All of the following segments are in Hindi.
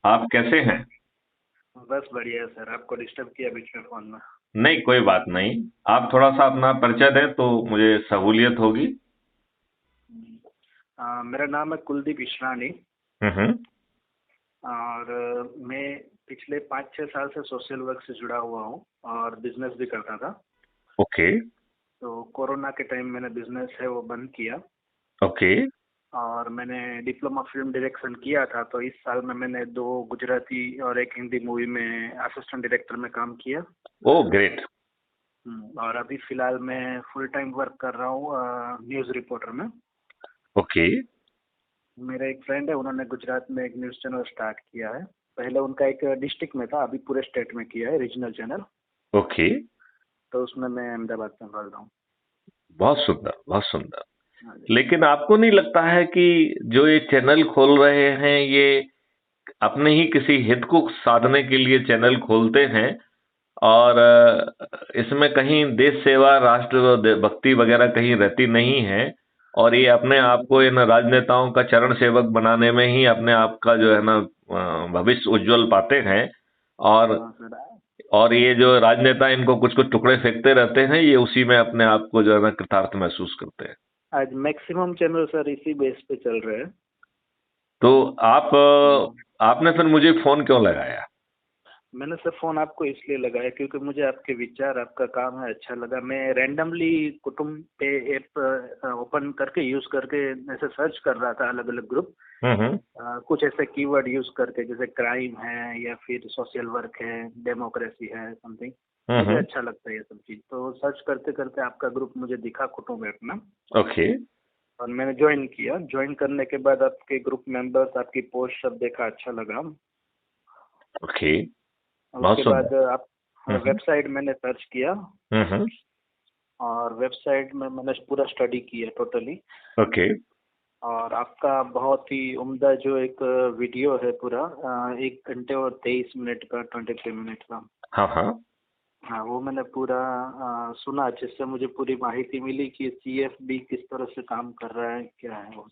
आप कैसे हैं? बस बढ़िया है सर। आपको डिस्टर्ब किया बीच में फोन में। नहीं, कोई बात नहीं। आप थोड़ा सा अपना परिचय दें तो मुझे सहूलियत होगी। मेरा नाम है कुलदीप ईशरानी। हम्म। और मैं पिछले 5-6 साल से सोशल वर्क से जुड़ा हुआ हूँ और बिजनेस भी करता था। ओके। तो कोरोना के टाइम मैंने बिजनेस है वो बंद किया। ओके। और मैंने डिप्लोमा फिल्म डायरेक्शन किया था, तो इस साल में मैंने 2 गुजराती और एक हिंदी मूवी में असिस्टेंट डायरेक्टर में काम किया। ओ ग्रेट। और अभी फिलहाल मैं फुल टाइम वर्क कर रहा हूँ न्यूज़ रिपोर्टर में। ओके। मेरा एक फ्रेंड है, उन्होंने गुजरात में एक न्यूज़ चैनल स्टार्ट किया है। पहले उनका एक डिस्ट्रिक्ट में था, अभी पूरे स्टेट में किया है रीजनल चैनल। ओके। तो उसमें मैं अहमदाबाद में पढ़ रहा हूँ। बहुत सुंदर, बहुत सुंदर। हाँ जी। लेकिन आपको नहीं लगता है कि जो ये चैनल खोल रहे हैं ये अपने ही किसी हित को साधने के लिए चैनल खोलते हैं? और इसमें कहीं देश सेवा, राष्ट्र भक्ति वगैरह कहीं रहती नहीं है। और ये अपने आप को इन राजनेताओं का चरण सेवक बनाने में ही अपने आप का जो है ना भविष्य उज्जवल पाते हैं। और हाँ सर। और ये जो राजनेता इनको कुछ कुछ टुकड़े फेंकते रहते हैं, ये उसी में अपने आप को जो है ना कृतार्थ महसूस करते हैं। आज मैक्सिमम चैनल सर इसी बेस पे चल रहे हैं। तो आप तो आपने फिर मुझे फोन क्यों लगाया? मैंने सर फोन आपको इसलिए लगाया क्योंकि मुझे आपके विचार, आपका काम है अच्छा लगा। मैं रैंडमली कुटुंब पे ऐप ओपन करके यूज करके ऐसे सर्च कर रहा था, अलग अलग ग्रुप। हम्म। कुछ ऐसे कीवर्ड यूज करके जैसे क्राइम है या फिर सोशल वर्क है, डेमोक्रेसी है, समथिंग। मुझे हम्म। अच्छा लगता है ये सब चीज, तो सर्च करते करते आपका ग्रुप मुझे दिखा, कुटुंब ऐप में। ओके। और मैंने ज्वाइन किया। ज्वाइन करने के बाद आपके ग्रुप मेंबर्स, आपकी पोस्ट सब देखा, अच्छा लगा। ओके। और बहुत उसके बाद सुंदर। आप हम्म। वेबसाइट मैंने सर्च किया। हम्म। और वेबसाइट में मैंने पूरा स्टडी किया टोटली। ओके। और आपका बहुत ही उम्दा जो एक वीडियो है पूरा, 1 घंटे और 23 मिनट का, 23 मिनट का। हाँ हाँ। हाँ, वो मैंने पूरा सुना, जिससे मुझे पूरी माहिती मिली कि सीएफबी किस तरह से काम कर रहा है, क्या है वो।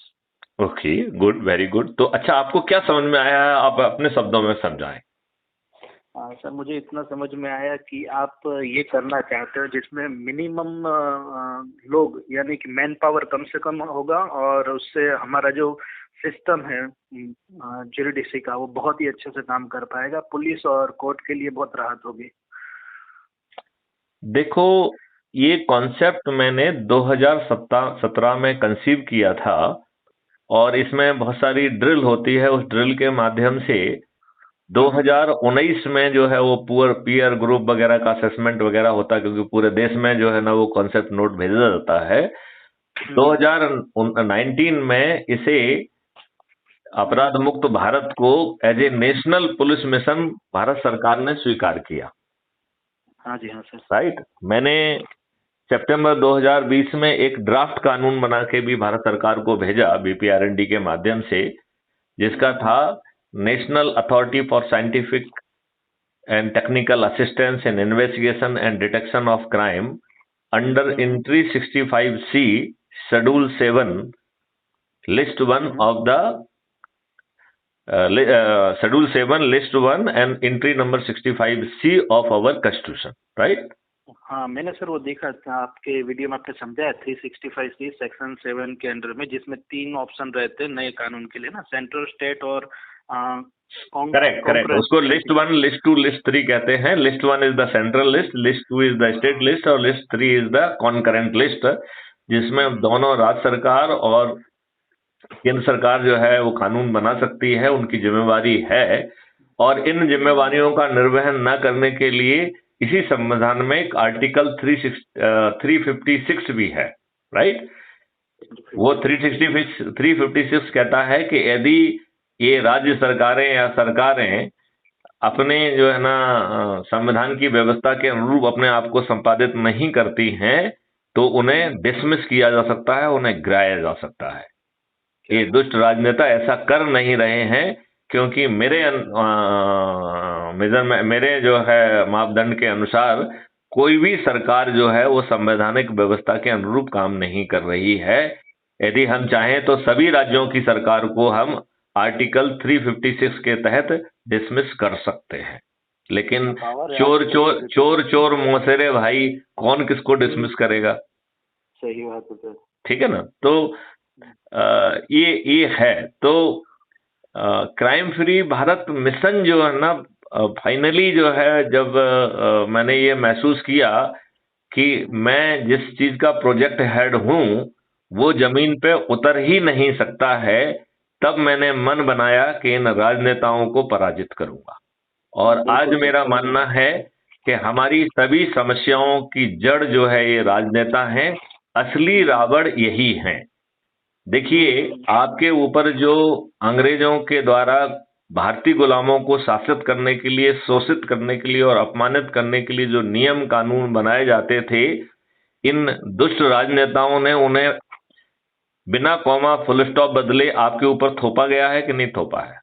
ओके। Good, very good. तो अच्छा, आपको क्या समझ में आया है? आप अपने शब्दों में समझाएं। सर मुझे इतना समझ में आया कि आप ये करना चाहते हो जिसमें मिनिमम लोग, यानी कि मैन पावर कम से कम होगा, और उससे हमारा जो सिस्टम है जुडिशरी का, वो बहुत ही अच्छे से काम कर पाएगा। पुलिस और कोर्ट के लिए बहुत राहत होगी। देखो, ये कॉन्सेप्ट मैंने 2017 में कंसीव किया था। और इसमें बहुत सारी ड्रिल होती है। उस ड्रिल के माध्यम से हम्म। 2019 में जो है वो पुअर पीयर ग्रुप वगैरह का असेसमेंट वगैरह होता है, क्योंकि पूरे देश में जो है ना वो कॉन्सेप्ट नोट भेजा जाता है। हम्म। 2019 में इसे अपराध मुक्त भारत को as a national police mission Bharat सरकार ने स्वीकार किया। हाँ जी, हाँ सर। राइट। मैंने सितंबर 2020 में एक ड्राफ्ट कानून बना के भी भारत सरकार को भेजा बीपीआरएनडी के माध्यम से, जिसका था national authority for scientific and technical assistance in investigation and detection of crime under hmm. Entry 65C schedule 7 list one hmm. Of the schedule 7 list one and entry number 65C of our constitution. Right. हाँ, मैंने सर वो देखा था आपके वीडियो में, आपने समझाया 365C सेक्शन 7 के अंडर में, जिसमें 3 ऑप्शन रहते हैं नए कानून के लिए ना, सेंट्रल, स्टेट और करेक्ट करेक्ट। कॉन्करेंट उसको list something. One, list two, list three कहते हैं। List one is the central list, list two is the state list, और list three is the concurrent list, जिसमें दोनों राज्य सरकार और केंद्र सरकार जो है वो कानून बना सकती है, उनकी जिम्मेवारी है। और इन जिम्मेवारियों का निर्वहन न करने के लिए इसी संविधान में एक आर्टिकल 356 भी है। राइट। वो 356 कहता है कि यदि ये राज्य सरकारें या सरकारें अपने जो है ना संविधान की व्यवस्था के अनुरूप अपने आप को संपादित नहीं करती हैं, तो उन्हें डिसमिस किया जा सकता है, उन्हें गिराया जा सकता है। क्या ये बात दुष्ट राजनेता ऐसा कर नहीं रहे हैं, क्योंकि मेरे जो है मापदंड के अनुसार कोई भी सरकार जो है वो संवैधानिक व्यवस्था के अनुरूप काम नहीं कर रही है। यदि हम चाहें तो सभी राज्यों की सरकार को हम आर्टिकल 356 के तहत डिसमिस कर सकते हैं। लेकिन पावर है चोर आपके चोर पास। चोर चोर मौसेरे भाई, कौन किसको डिसमिस करेगा? सही बात है सर। ठीक है ना। तो ये है। तो क्राइम फ्री भारत मिशन जो है ना, फाइनली जो है, जब मैंने ये महसूस किया कि मैं जिस चीज का प्रोजेक्ट हेड हूं वो जमीन पे उतर ही नहीं सकता है, तब मैंने मन बनाया कि इन राजनेताओं को पराजित करूंगा। और आज बिल्कुल सर, मेरा सही मानना बात है कि हमारी सभी समस्याओं की जड़ जो है ये राजनेता हैं, असली रावण यही हैं। देखिए, आपके ऊपर जो अंग्रेजों के द्वारा भारतीय गुलामों को शासित करने के लिए, शोषित करने के लिए और अपमानित करने के लिए जो नियम कानून बनाए जाते थे, इन दुष्ट राजनेताओं ने उन्हें बिना कॉमा फुल स्टॉप बदले आपके ऊपर थोपा गया है कि नहीं थोपा है?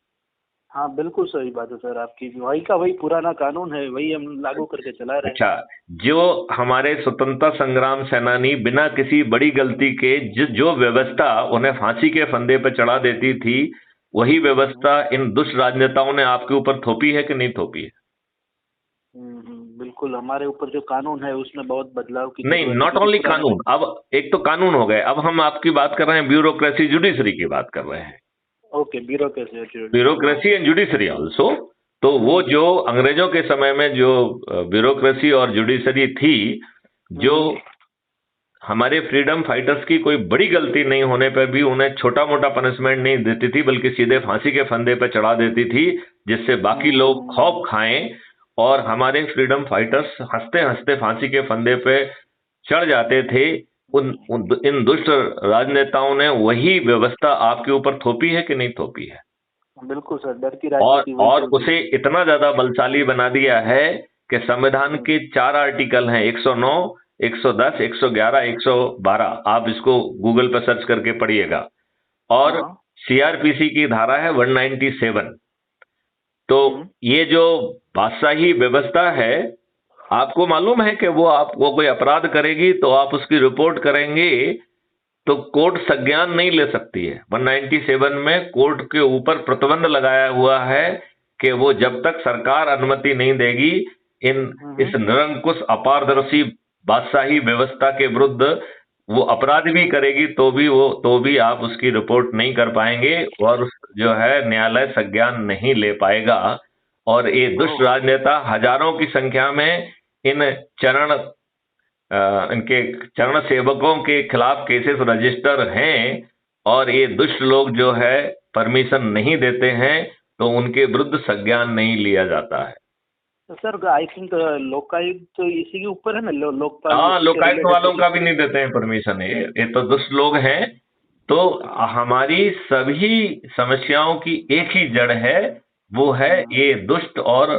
हाँ बिल्कुल सही बात है सर आपकी। वही का वही पुराना कानून है, वही हम लागू करके चला रहे हैं। अच्छा, जो हमारे स्वतंत्रता संग्राम सेनानी बिना किसी बड़ी गलती के जो व्यवस्था उन्हें फांसी के फंदे पर चढ़ा देती थी, वही व्यवस्था इन दुष्ट राजनेताओं ने आपके ऊपर थोपी है कि नहीं थोपी है? बिल्कुल, हमारे ऊपर जो कानून है उसमें बहुत बदलाव की नहीं, जरूरत है, नॉट क्योंकि ओनली पुराने। कानून। अब एक तो कानून हो गए, अब हम आपकी बात कर रहे हैं ब्यूरोक्रेसी जुडिशरी की बात कर रहे हैं। Okay, bureaucracy. Bureaucracy and judiciary also. तो वो जो अंग्रेजों के समय में जो ब्यूरोक्रेसी और जुडिशरी थी, जो हमारे फ्रीडम फाइटर्स की कोई बड़ी गलती नहीं होने पर भी उन्हें छोटा मोटा पनिशमेंट नहीं देती थी, बल्कि सीधे फांसी के फंदे पर चढ़ा देती थी, जिससे बाकी लोग खौफ खाएं और हमारे फ्रीडम फाइटर्स हंसते हंसते फांसी के फंदे पे चढ़ जाते थे। इन दुष्ट राजनेताओं ने वही व्यवस्था आपके ऊपर थोपी है कि नहीं थोपी है? बिल्कुल सर, डर की और राजनीति वही और चलती उसे है। इतना ज्यादा बलशाली बना दिया है कि संविधान के 4 आर्टिकल हैं, 109, 110, 111, 112। आप इसको गूगल पर सर्च करके पढ़िएगा। और सीआरपीसी की धारा है 197। तो ये जो बादशाही व्यवस्था है, आपको मालूम है कि वो कोई अपराध करेगी तो आप उसकी रिपोर्ट करेंगे तो कोर्ट संज्ञान नहीं ले सकती है। 197 में कोर्ट के ऊपर प्रतिबंध लगाया हुआ है कि वो जब तक सरकार अनुमति नहीं देगी, इस निरंकुश अपारदर्शी बादशाही व्यवस्था के विरुद्ध वो अपराध भी करेगी तो भी आप उसकी रिपोर्ट नहीं कर पाएंगे और जो है न्यायालय संज्ञान नहीं ले पाएगा। और ये दुष्ट राजनेता हजारों की संख्या में इनके चरण सेवकों के खिलाफ केसेस रजिस्टर हैं, और ये दुष्ट लोग जो है परमिशन नहीं देते हैं तो उनके विरुद्ध संज्ञान नहीं लिया जाता है। तो सर आई थिंक लोकायुक्त तो इसी के ऊपर है ना, लोकपाल। हाँ, लोकायुक्त वालों का भी नहीं देते हैं परमिशन। ये तो दुष्ट लोग हैं। तो हमारी सभी समस्याओं की एक ही जड़ है, वो है ये दुष्ट और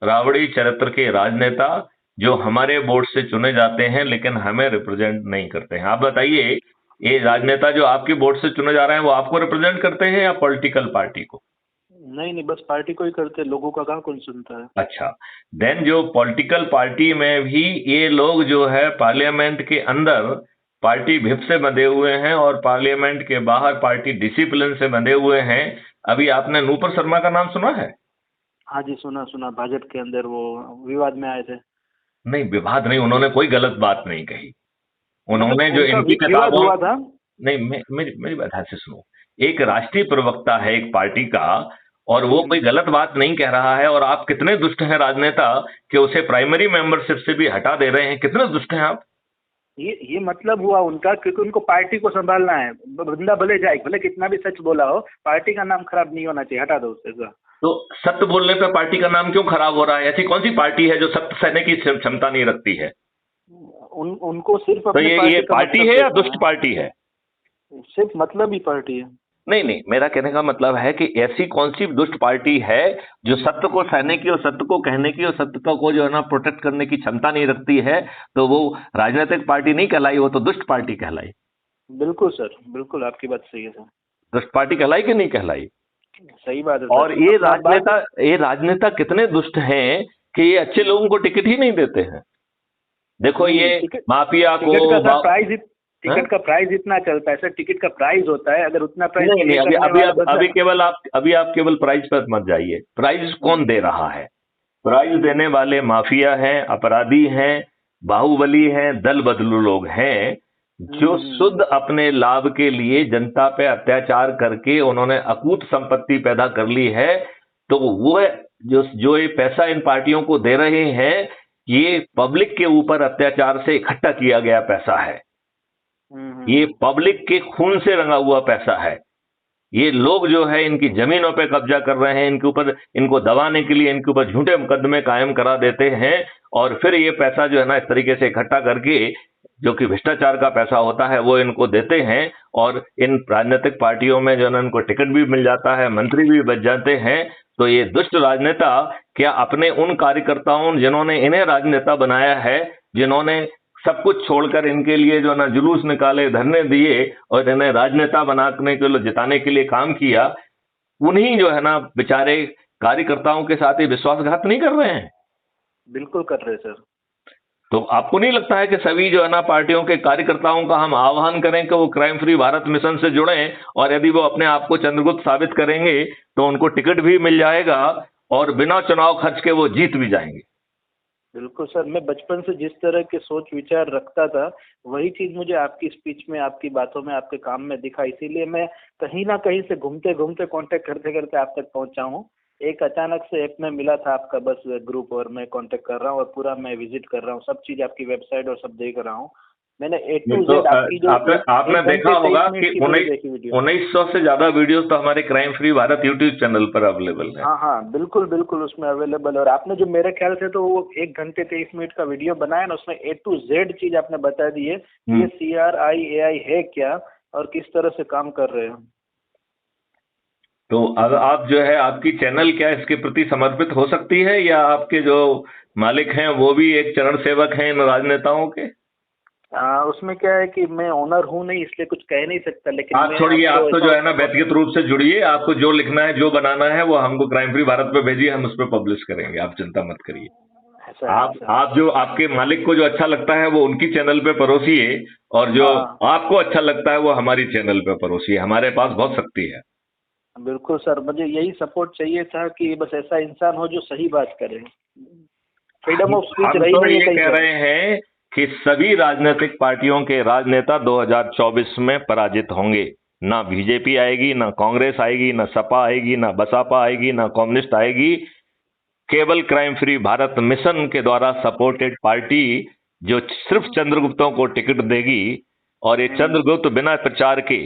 रावड़ी चरित्र के राजनेता जो हमारे वोट से चुने जाते हैं लेकिन हमें रिप्रेजेंट नहीं करते हैं। आप बताइए, ये राजनेता जो आपके वोट से चुने जा रहे हैं वो आपको रिप्रेजेंट करते हैं या पॉलिटिकल पार्टी को? नहीं, बस पार्टी को ही करते, लोगों का कहाँ कौन सुनता है। अच्छा, देन जो पॉलिटिकल पार्टी में भी ये लोग जो है पार्लियामेंट के अंदर पार्टी व्हिप से बंधे हुए हैं और पार्लियामेंट के बाहर पार्टी डिसिप्लिन से बंधे हुए हैं। अभी आपने नूपुर शर्मा का नाम सुना है? हाँ जी, सुना। भाजपा के अंदर वो विवाद में आए थे। नहीं, विवाद नहीं, उन्होंने कोई गलत बात नहीं कही। उन्होंने जो इनकी विवाद किताबों हुआ था। नहीं, मेरी बात ध्यान से सुनो। एक राष्ट्रीय प्रवक्ता है एक पार्टी का और वो कोई गलत बात नहीं कह रहा है, और आप कितने दुष्ट हैं राजनेता कि उसे प्राइमरी मेंबरशिप से भी हटा दे रहे हैं। कितने दुष्ट हैं आप? ये मतलब हुआ उनका, क्योंकि उनको पार्टी को संभालना है। बंदा भले जाए, भले कितना भी सच बोला हो, पार्टी का नाम खराब नहीं होना चाहिए, हटा दो उससे। तो सत्य बोलने पे पार्टी का नाम क्यों खराब हो रहा है? ऐसी कौन सी पार्टी है जो सत्य सहने की क्षमता नहीं रखती है? उनको सिर्फ तो ये पार्टी है या दुष्ट पार्टी है? सिर्फ मतलब ही पार्टी है। नहीं, मेरा कहने का मतलब है कि ऐसी कौन सी दुष्ट पार्टी है जो सत्य को सहने की और सत्य को कहने की और सत्य को जो है ना प्रोटेक्ट करने की क्षमता नहीं रखती है? तो वो राजनीतिक पार्टी नहीं कहलाई, वो तो दुष्ट पार्टी कहलाई। बिल्कुल सर, बिल्कुल आपकी बात सही है सर। दुष्ट पार्टी कहलाई कि नहीं कहलाई? सही बात है। और ये राजनेता कितने दुष्ट हैं कि ये अच्छे लोगों को टिकट ही नहीं देते हैं। देखो, ये माफिया को टिकट का प्राइस इतना चलता है सर, टिकट का प्राइस होता है, अगर उतना प्राइस नहीं नहीं, अभी आप केवल प्राइस पर मत जाइए। प्राइस कौन दे रहा है? प्राइस देने वाले माफिया हैं, अपराधी हैं, बाहुबली हैं, दल बदलू लोग हैं, जो शुद्ध अपने लाभ के लिए जनता पे अत्याचार करके उन्होंने अकूत संपत्ति पैदा कर ली है। तो वो जो ये पैसा इन पार्टियों को दे रहे हैं, ये पब्लिक के ऊपर अत्याचार से इकट्ठा किया गया पैसा है। ये पब्लिक के खून से रंगा हुआ पैसा है। ये लोग जो है इनकी जमीनों पे कब्जा कर रहे हैं, इनके ऊपर, इनको दबाने के लिए इनके ऊपर झूठे मुकदमे कायम करा देते हैं, और फिर ये पैसा जो है ना इस तरीके से इकट्ठा करके, जो कि भ्रष्टाचार का पैसा होता है, वो इनको देते हैं। और इन राजनीतिक पार्टियों में जो है इनको टिकट भी मिल जाता है, मंत्री भी बच जाते हैं। तो ये दुष्ट राजनेता क्या अपने उन कार्यकर्ताओं जिन्होंने इन्हें राजनेता बनाया है, जिन्होंने सब कुछ छोड़कर इनके लिए जो ना जुलूस निकाले, धरने दिए और इन्हें राजनेता बनाने के लिए, जिताने के लिए काम किया, उन्हीं जो है ना बेचारे कार्यकर्ताओं के साथ ही विश्वासघात नहीं कर रहे हैं? बिल्कुल कर रहे सर। तो आपको नहीं लगता है कि सभी जो है ना पार्टियों के कार्यकर्ताओं का हम आह्वान करें कि वो क्राइम फ्री भारत मिशन से जुड़ें, और यदि वो अपने आप को चंद्रगुप्त साबित करेंगे तो उनको टिकट भी मिल जाएगा और बिना चुनाव खर्च के वो जीत भी जाएंगे? बिल्कुल सर, मैं बचपन से जिस तरह के सोच विचार रखता था, वही चीज मुझे आपकी स्पीच में, आपकी बातों में, आपके काम में दिखा। इसीलिए मैं कहीं ना कहीं से घूमते घूमते कांटेक्ट करते करते आप तक पहुंचा हूं। एक अचानक से ऐप में मिला था आपका बस ग्रुप, और मैं कांटेक्ट कर रहा हूं और पूरा मैं विजिट कर रहा हूं, सब चीज आपकी वेबसाइट और सब देख रहा हूं। मैंने A to Z आपकी जो आपने देखा होगा कि 1900 से ज्यादा वीडियोस तो हमारे crime free Bharat YouTube channel पर अवेलेबल है। हाँ हाँ, बिल्कुल बिल्कुल उसमें अवेलेबल। और आपने जो मेरे ख्याल से तो वो 1 घंटे 23 मिनट का वीडियो बनाया ना, उसमें A to Z चीज आपने बता दी है, ये CRIAI है क्या और किस तरह से काम कर रहे हैं। तो अब आप जो है, आपकी चैनल क्या इसके प्रति समर्पित हो सकती है, या आपके जो मालिक हैं वो भी एक चरण सेवक हैं इन राजनेताओं के? उसमें क्या है कि मैं ओनर हूँ नहीं, इसलिए कुछ कह नहीं सकता। लेकिन आप छोड़िए, आप तो जो है ना व्यक्तिगत रूप से जुड़िए, आपको जो लिखना है, जो बनाना है, वो हमको क्राइम फ्री भारत पे भेजिए, हम उस पर पब्लिश करेंगे, आप चिंता मत करिए। आप जो आपके मालिक को जो अच्छा लगता है वो उनकी चैनल पे परोसिए, और जो आपको अच्छा लगता है वो हमारी चैनल पे परोसिए। हमारे पास बहुत शक्ति है। बिल्कुल सर, मुझे यही सपोर्ट चाहिए था कि बस ऐसा इंसान हो जो सही बात करे। फ्रीडम ऑफ स्पीच रही नहीं है। कह रहे हैं कि सभी राजनीतिक पार्टियों के राजनेता 2024 में पराजित होंगे। ना बीजेपी आएगी, ना कांग्रेस आएगी, ना सपा आएगी, ना बसपा आएगी, ना कम्युनिस्ट आएगी। केवल क्राइम फ्री भारत मिशन के द्वारा सपोर्टेड पार्टी जो सिर्फ चंद्रगुप्तों को टिकट देगी, और ये चंद्रगुप्त बिना प्रचार के,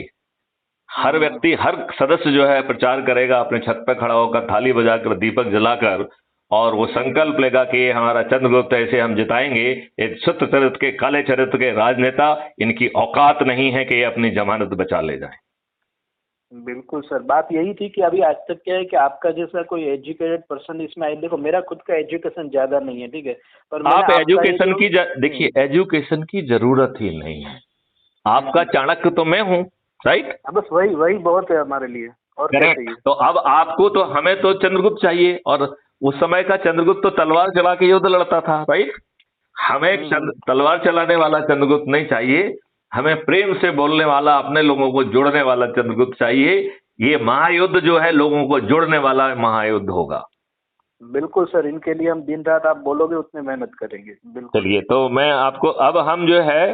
हर व्यक्ति, हर सदस्य जो है प्रचार करेगा अपने छत पर खड़ा होकर, थाली बजाकर, दीपक जलाकर, और वो संकल्प लेगा कि हमारा चंद्रगुप्त ऐसे हम जिताएंगे। एक शुद्ध चरित्र के, काले चरित्र के राजनेता, इनकी औकात नहीं है कि ये अपनी जमानत बचा ले जाए। बिल्कुल सर, बात यही थी कि अभी आज तक क्या है कि आपका जैसा कोई एजुकेटेड पर्सन इसमें आए। देखो मेरा खुद का एजुकेशन ज्यादा नहीं है, ठीक है, पर आप एजुकेशन की देखिए, एजुकेशन की जरूरत ही नहीं है। आपका चाणक्य तो मैं हूँ, राइट? बस वही बहुत है हमारे लिए, और क्या चाहिए। तो अब आपको तो, हमें तो चंद्रगुप्त चाहिए, और उस समय का चंद्रगुप्त तो तलवार चला के युद्ध लड़ता था, राइट? हमें तलवार चलाने वाला चंद्रगुप्त नहीं चाहिए, हमें प्रेम से बोलने वाला, अपने लोगों को जोड़ने वाला चंद्रगुप्त चाहिए। ये महायुद्ध जो है लोगों को जोड़ने वाला महायुद्ध होगा। बिल्कुल सर, इनके लिए हम दिन रात आप बोलोगे उतने मेहनत करेंगे। बिल्कुल। चलिए, तो मैं आपको, अब हम जो है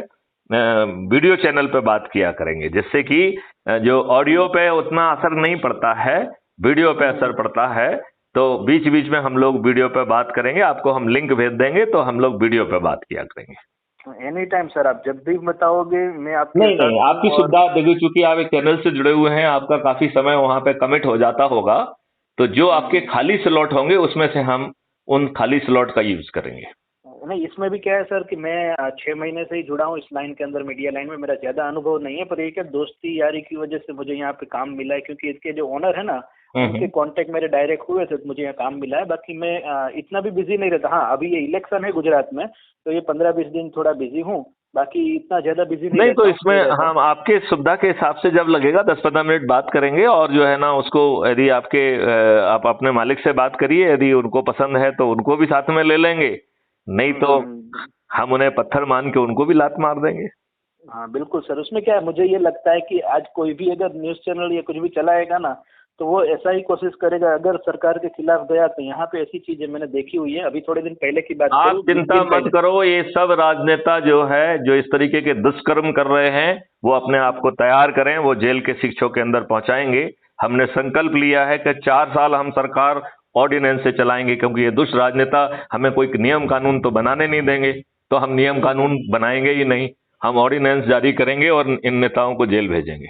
वीडियो चैनल पे बात किया करेंगे, जिससे कि जो ऑडियो पे उतना असर नहीं पड़ता है, वीडियो पे असर पड़ता है। तो बीच बीच में हम लोग वीडियो पे बात करेंगे, आपको हम लिंक भेज देंगे, तो हम लोग वीडियो पे बात किया करेंगे। एनी टाइम सर, आप जब भी बताओगे मैं आपके नहीं, आपकी सुविधा देखिए, चूंकि आप एक चैनल से जुड़े हुए हैं, आपका काफी समय वहां पे कमिट हो जाता होगा, तो जो आपके खाली स्लॉट होंगे उसमें से हम उन खाली स्लॉट का यूज करेंगे। नहीं, इसमें भी क्या है सर कि मैं 6 महीने से ही जुड़ा हूँ इस लाइन के अंदर, मीडिया लाइन में। मेरा ज्यादा अनुभव नहीं है, पर ये क्या दोस्ती यारी की वजह से मुझे यहाँ पे काम मिला है, क्योंकि इसके जो ओनर है ना, उनके कांटेक्ट मेरे डायरेक्ट हुए थे, तो मुझे यहाँ काम मिला है। बाकी मैं इतना भी बिजी नहीं रहता। हाँ, अभी ये इलेक्शन है गुजरात में, तो ये 15-20 दिन थोड़ा बिजी हूँ, बाकी इतना ज्यादा बिजी नहीं। तो इसमें हम आपके सुविधा के हिसाब से जब लगेगा 10-15 मिनट बात करेंगे, और जो है ना उसको, यदि आप अपने मालिक से बात करिए, यदि उनको पसंद है तो उनको भी साथ में ले लेंगे, नहीं तो हम उन्हें पत्थर मान के उनको भी लात मार देंगे। हाँ बिल्कुल सर, उसमें क्या है, मुझे ये लगता है कि आज कोई भी अगर न्यूज़ चैनल या कुछ भी चलाएगा ना, तो वो ऐसा ही कोशिश करेगा, अगर सरकार के खिलाफ गया तो यहाँ पे ऐसी चीजें मैंने देखी हुई है। अभी थोड़े दिन पहले की बात आप करूँ, 20 चिंता दिन मत पहले। करो, ये सब राजनेता जो है जो इस तरीके के दुष्कर्म कर रहे हैं वो अपने आप को तैयार करें, वो जेल के शिक्षों के अंदर पहुंचाएंगे। हमने संकल्प लिया है कि 4 साल हम सरकार ऑर्डिनेंस से चलाएंगे, क्योंकि ये दुष्ट राजनेता हमें कोई नियम कानून तो बनाने नहीं देंगे, तो हम नियम कानून बनाएंगे ही नहीं, हम ऑर्डिनेंस जारी करेंगे और इन नेताओं को जेल भेजेंगे।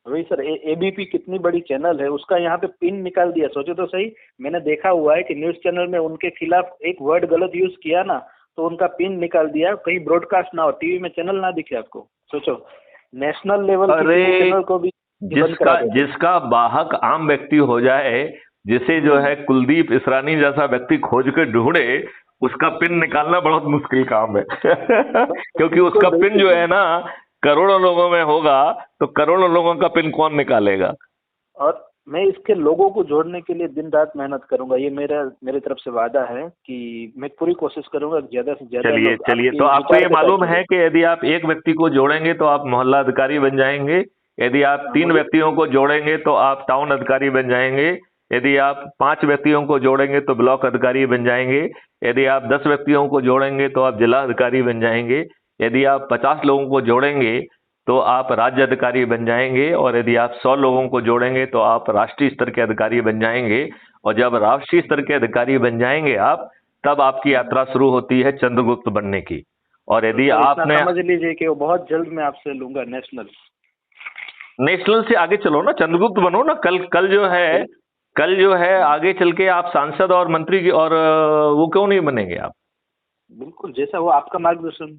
वही सर, एबीपी कितनी बड़ी चैनल है, उसका यहाँ पे पिन निकाल दिया, सोचो तो सही। मैंने देखा हुआ है कि न्यूज़ चैनल में उनके खिलाफ एक वर्ड गलत यूज किया ना, तो उनका पिन निकाल दिया, कहीं ब्रॉडकास्ट ना हो, टीवी में चैनल ना दिखे आपको। सोचो, नेशनल लेवल अरे के चैनल को भी बंद जिसका करा देते। जिसका वाहक आम व्यक्ति हो जाए, जिसे जो है कुलदीप इसरानी जैसा व्यक्ति खोज के ढूंढे, उसका पिन निकालना बहुत मुश्किल काम है क्योंकि उसका पिन जो है ना करोड़ों लोगों में होगा, तो करोड़ों लोगों का पिन कौन निकालेगा। और मैं इसके लोगों को जोड़ने के लिए दिन रात मेहनत करूंगा, ये मेरी तरफ से वादा है कि मैं पूरी कोशिश करूंगा ज्यादा से ज्यादा चलिए लोग चलिए, आपकी तो आपको विचार ये को मालूम समझें। है कि यदि आप एक व्यक्ति को जोड़ेंगे तो आप मोहल्ला अधिकारी बन जाएंगे, यदि आप हाँ, 3 मुझे व्यक्तियों को जोड़ेंगे तो आप टाउन अधिकारी बन जाएंगे, यदि आप 5 व्यक्तियों को जोड़ेंगे तो ब्लॉक अधिकारी बन जाएंगे, यदि आप 10 व्यक्तियों को जोड़ेंगे तो आप जिला अधिकारी बन जाएंगे, यदि आप 50 लोगों को जोड़ेंगे तो आप राज्य अधिकारी बन जाएंगे, और यदि आप 100 लोगों को जोड़ेंगे तो आप राष्ट्रीय स्तर के अधिकारी बन जाएंगे। और जब राष्ट्रीय स्तर के अधिकारी बन जाएंगे आप, तब आपकी यात्रा शुरू होती है चंद्रगुप्त बनने की। और तो यदि सर इतना आपने समझ लीजिए कि वो बहुत जल्द मैं आपसे लूंगा नेशनल। नेशनल से आगे चलो ना, चंद्रगुप्त बनो ना। कल कल जो है आगे चल के आप सांसद और मंत्री और वो क्यों नहीं बनेंगे आप। बिल्कुल, जैसा वो आपका मार्गदर्शन।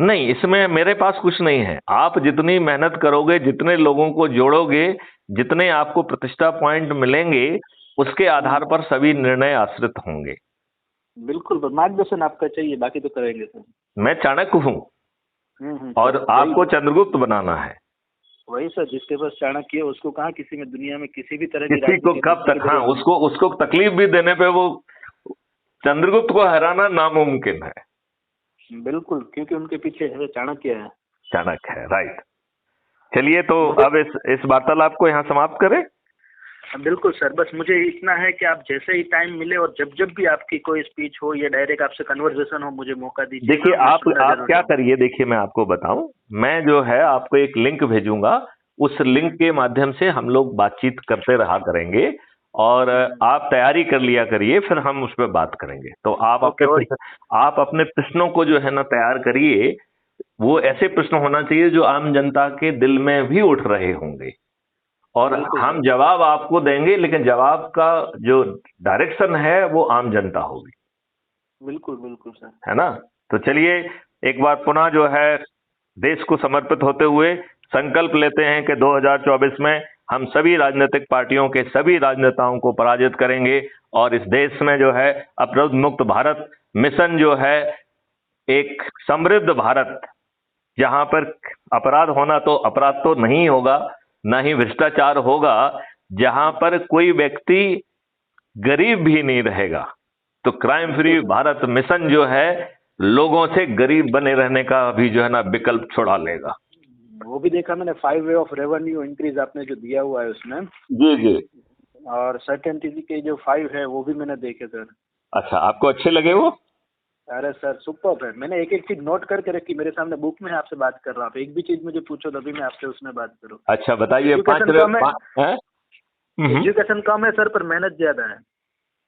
नहीं, इसमें मेरे पास कुछ नहीं है। आप जितनी मेहनत करोगे, जितने लोगों को जोड़ोगे, जितने आपको प्रतिष्ठा पॉइंट मिलेंगे, उसके आधार पर सभी निर्णय आश्रित होंगे। बिल्कुल, बस मार्गदर्शन आपका चाहिए, बाकी तो करेंगे सर। मैं चाणक्य हूं और सर आपको वही चंद्रगुप्त बनाना है। वही सर, जिसके पास चाणक्य है उसको कहाँ किसी में दुनिया में किसी भी तरह की किसी को राजनीति कब किसी तक, भी हाँ, तरह की। उसको तकलीफ भी देने पे वो चंद्रगुप्त को हराना नामुमकिन है। बिल्कुल, क्योंकि उनके पीछे है चाणक्य है। चाणक्य है, राइट। चलिए, तो मुझे अब इस वार्तालाप को यहाँ समाप्त करें। बिल्कुल सर, बस मुझे इतना है कि आप जैसे ही टाइम मिले और जब जब भी आपकी कोई स्पीच हो या डायरेक्ट आपसे कन्वर्सेशन हो, मुझे मौका दीजिएगा। देखिए, मैं आप सुनना आप जरूर क्या चाहूंगा। करिए, देखिए मैं आपको बताऊं, मैं जो है आपको एक लिंक भेजूंगा, उस लिंक के माध्यम से हम लोग बातचीत करते रहा करेंगे, और आप तैयारी कर लिया करिए, फिर हम उस पर बात करेंगे। तो ओके। और आप अपने प्रश्नों को जो है ना तैयार करिए। वो ऐसे प्रश्न होना चाहिए जो आम जनता के दिल में भी उठ रहे होंगे, और बिल्कुल हम सर। जवाब आपको देंगे, लेकिन जवाब का जो डायरेक्शन है वो आम जनता होगी। बिल्कुल बिल्कुल सर। है ना। तो चलिए, एक बार पुनः जो है देश को समर्पित होते हुए संकल्प लेते हैं कि 2024 में हम सभी राजनीतिक पार्टियों के सभी राजनेताओं को पराजित करेंगे, और इस देश में जो है अपराध मुक्त भारत मिशन जो है, एक समृद्ध भारत, जहां पर अपराध तो नहीं होगा, ना ही भ्रष्टाचार होगा, जहां पर कोई व्यक्ति गरीब भी नहीं रहेगा। तो क्राइम फ्री भारत मिशन जो है लोगों से गरीब बने रहने का भी जो है ना विकल्प छुड़ा लेगा। वो भी देखा मैंने, 5 वे ऑफ रेवेन्यू इंक्रीज आपने जो दिया हुआ है उसमें, जी जी। और सर्टेनिटी के जो 5 है वो भी मैंने देखे सर। अच्छा, आपको अच्छे लगे वो। अरे सर सुपर है, मैंने एक एक चीज नोट करके रखी, मेरे सामने बुक में है, आपसे बात कर रहा हूँ। एक भी चीज मुझे पूछो तभी मैं आपसे उसमें बात करूँ। अच्छा, बताइए। एजुकेशन कम है, हैं? एजुकेशन कम है सर, पर मेहनत ज्यादा है।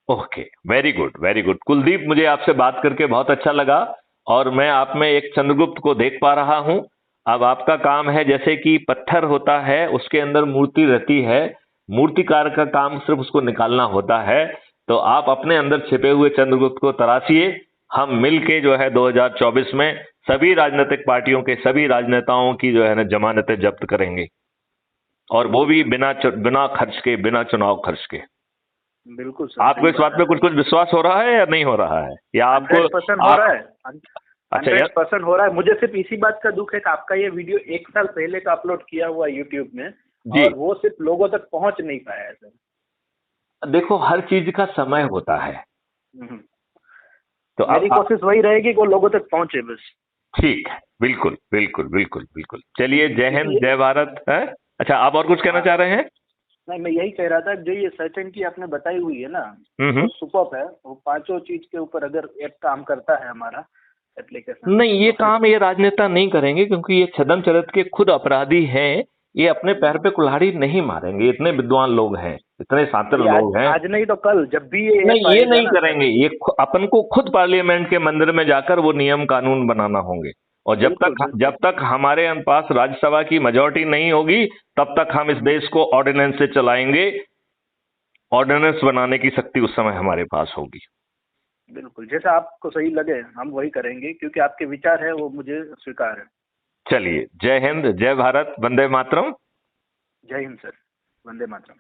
Okay, very good very good. Kuldeep, मुझे आपसे बात करके बहुत अच्छा लगा, और मैं आप में एक चंद्रगुप्त को देख पा रहा हूं। अब आपका काम है, जैसे कि पत्थर होता है उसके अंदर मूर्ति रहती है, मूर्तिकार का काम सिर्फ उसको निकालना होता है। तो आप अपने अंदर छिपे हुए चंद्रगुप्त को तराशिए। हम मिलके जो है 2024 में सभी राजनीतिक पार्टियों के सभी राजनेताओं की जो है ना जमानतें जब्त करेंगे, और वो भी बिना खर्च के, बिना चुनाव खर्च के। बिल्कुल सर, आपको इस बात पे कुछ कुछ विश्वास हो रहा है या नहीं हो रहा है, या आपको 100% हो रहा है। अच्छा 100% हो रहा है। मुझे सिर्फ इसी बात का दुख है कि आपका ये वीडियो 1 साल पहले का अपलोड किया हुआ है यूट्यूब में, जी। और वो सिर्फ लोगों तक पहुंच नहीं पाया है सर। देखो, हर चीज का समय होता है। तो मेरी कोशिश वही रहेगी कि वो लोगों तक पहुंचे बस। ठीक है, बिल्कुल बिल्कुल बिल्कुल बिल्कुल। चलिए, जय हिंद, जय भारत है। अच्छा, आप और कुछ कहना चाह रहे हैं? नहीं, मैं यही कह रहा था, जो ये सर्टेन की आपने बताई हुई है ना, हम्म। वो सुपर्ब है। वो पांचों चीज के ऊपर अगर एक काम करता है हमारा एप्लीकेशन, नहीं, ये तो फिर काम ये राजनेता नहीं करेंगे, क्योंकि ये छदम चरत के खुद अपराधी हैं। ये अपने पैर पे कुल्हाड़ी नहीं मारेंगे, इतने विद्वान लोग हैं, इतने शातिर ये आज लोग हैं। आज नहीं तो कल, जब भी ये ऐप नहीं, ये आएगा नहीं ना सर। करेंगे। ये अपन को खुद पार्लियामेंट के मंदिर में जाकर वो नियम कानून बनाना होंगे। और जब बिल्कुल तक बिल्कुल। जब तक हमारे पास राज्यसभा की मेजोरिटी नहीं होगी, तब तक हम इस देश को ऑर्डिनेंस से चलाएंगे। ऑर्डिनेंस बनाने की शक्ति उस समय हमारे पास होगी। बिल्कुल, जैसा आपको सही लगे हम वही करेंगे, क्योंकि आपके विचार है वो मुझे स्वीकार है। चलिए, जय हिंद, जय भारत, वंदे मातरम। जय हिंद सर। वंदे मातरम।